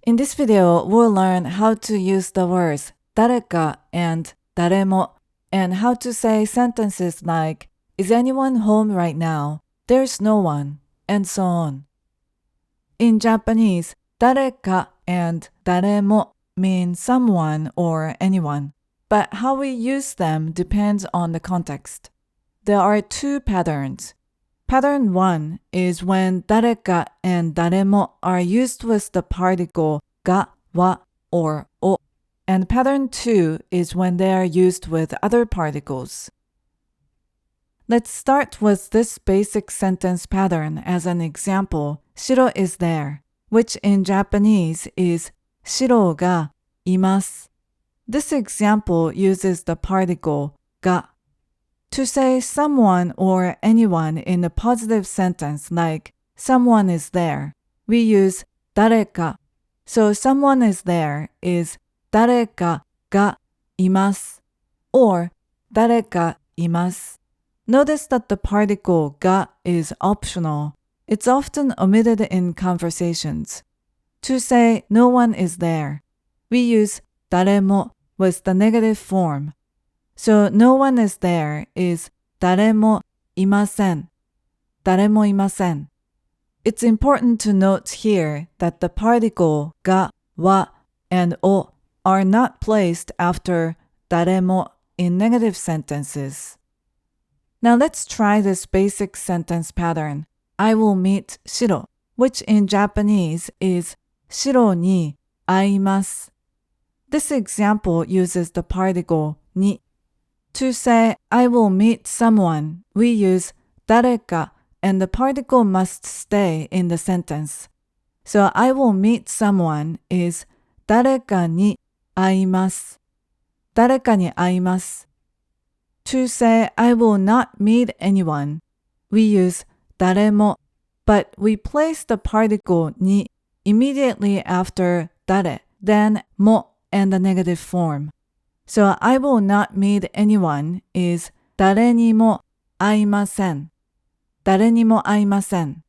In this video, we'll learn how to use the words 誰か and 誰も and how to say sentences like Is anyone home right now? There's no one, and so on. In Japanese, 誰か and 誰も mean someone or anyone, but how we use them depends on the context. There are two patterns. Pattern 1 is when 誰か and 誰も are used with the particle が、wa, or お, and pattern 2 is when they are used with other particles. Let's start with this basic sentence pattern as an example, 白 is there, which in Japanese is 白がいます. This example uses the particle が. To say someone or anyone in a positive sentence like someone is there, we use 誰か. So someone is there is 誰かがいます or 誰かいます. Notice that the particle が is optional. It's often omitted in conversations. To say no one is there, we use 誰も with the negative form. So no one is there is 誰もいません. 誰もいません. It's important to note here that the particle が wa, and お are not placed after 誰も in negative sentences. Now let's try this basic sentence pattern. I will meet 白, which in Japanese is 白に会います. This example uses the particle に. To say I will meet someone, we use 誰か and the particle must stay in the sentence. So I will meet someone is 誰かに会います. 誰かに会います. To say I will not meet anyone, we use 誰も, but we place the particle に immediately after 誰, then も and the negative form. So I will not meet anyone is 誰にも会いません. 誰にも会いません.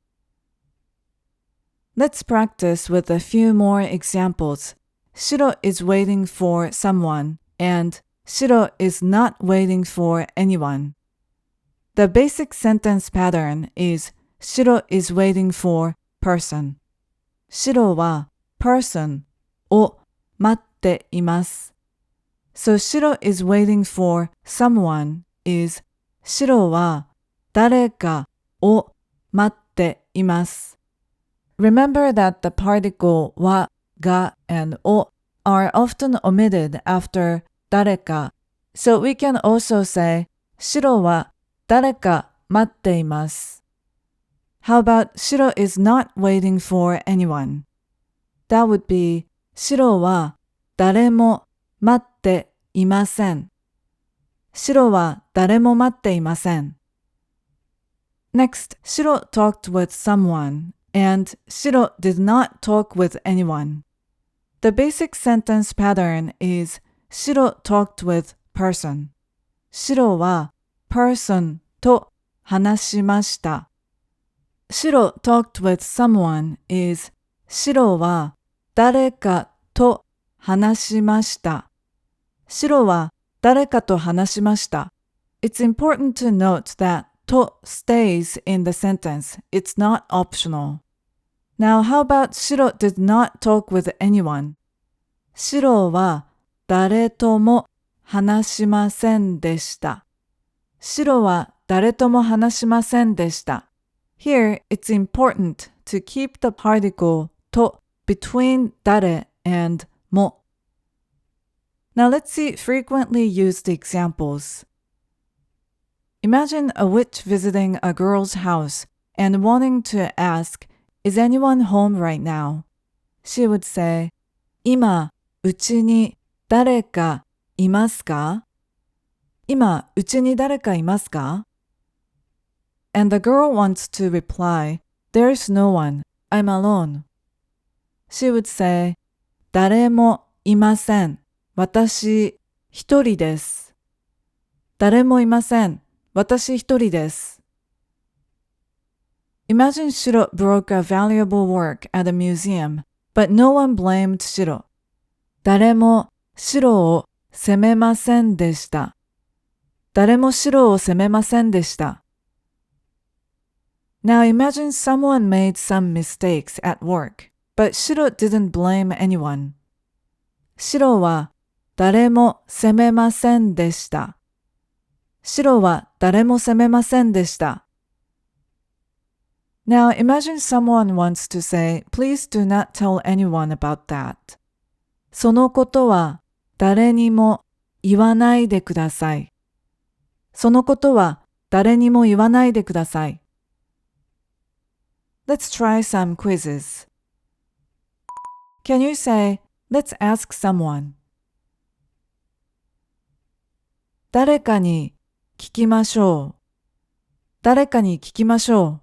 Let's practice with a few more examples. 白 is waiting for someone and 白 is not waiting for anyone. The basic sentence pattern is 白 is waiting for person. 白は person を待っています. So 白 is waiting for someone is 白は誰かを待っています. Remember that the particle は が and を are often omitted after 誰か. So we can also say 白は誰か待っています. How about 白 is not waiting for anyone? That would be 白は誰も待っていません. 白は誰も待っていません. Next, 白 talked with someone, and 白 did not talk with anyone. The basic sentence pattern is 白 talked with person. 白は person と話しました. 白 talked with someone is 白は誰かと話しました. 白は誰かと話しました. It's important to note that と stays in the sentence. It's not optional. Now how about 白 did not talk with anyone? 白は誰とも話しませんでした. 白は誰とも話しませんでした. Here, it's important to keep the particle と between 誰 and も. Now let's see frequently used examples. Imagine a witch visiting a girl's house and wanting to ask, Is anyone home right now? She would say, 今、うちに誰かいますか? 今、うちに誰かいますか? And the girl wants to reply, There's no one, I'm alone. She would say, 誰もいません. 私一人です. 誰もいません. 私一人です. Imagine Shiro broke a valuable work at a museum But no one blamed Shiro. 誰もシロを責めませんでした。誰もシロを責めませんでした。Now imagine someone made some mistakes at work, but Shiro didn't blame anyone. シロは誰も責めませんでした。シロは誰も責めませんでした。Now imagine someone wants to say, please do not tell anyone about that. そのことは誰にも言わないでください。そのことは誰にも言わないでください。Let's try some quizzes. Can you say, let's ask someone? 誰かに聞きましょう。誰かに聞きましょ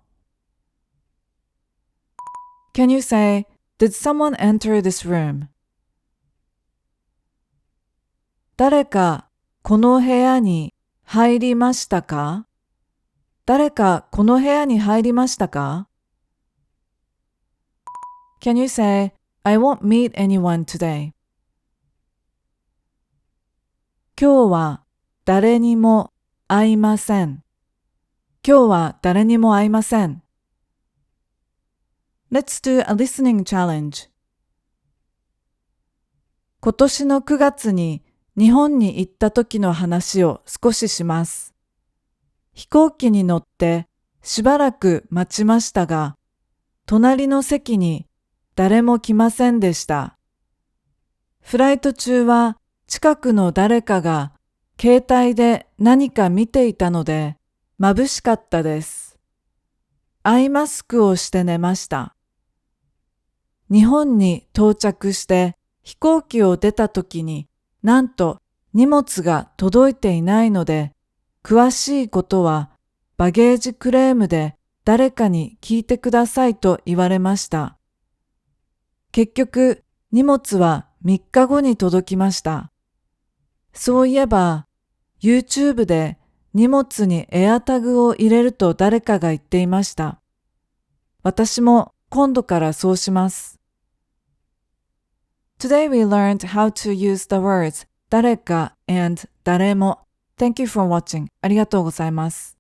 う。Can you say, did someone enter this room? 誰かこの部屋に入りましたか？誰かこの部屋に入りましたか？ Can you say, I won't meet anyone today? 今日は誰にも会いません。今日は誰にも会いません。Let's do a listening challenge. 今年の9月に日本に行った時の話を少しします。飛行機に乗ってしばらく待ちましたが、隣の席に誰も来ませんでした。フライト中は近くの誰かが携帯で何か見ていたので眩しかったです。アイマスクをして寝ました。日本に到着して飛行機を出た時になんと荷物が届いていないので、詳しいことはバゲージクレームで誰かに聞いてくださいと言われました。結局荷物は3日後に届きました。そういえば YouTube で荷物にエアタグを入れると誰かが言っていました。私も今度からそうします。Today we learned how to use the words 誰か and 誰も。Thank you for watching. ありがとうございます。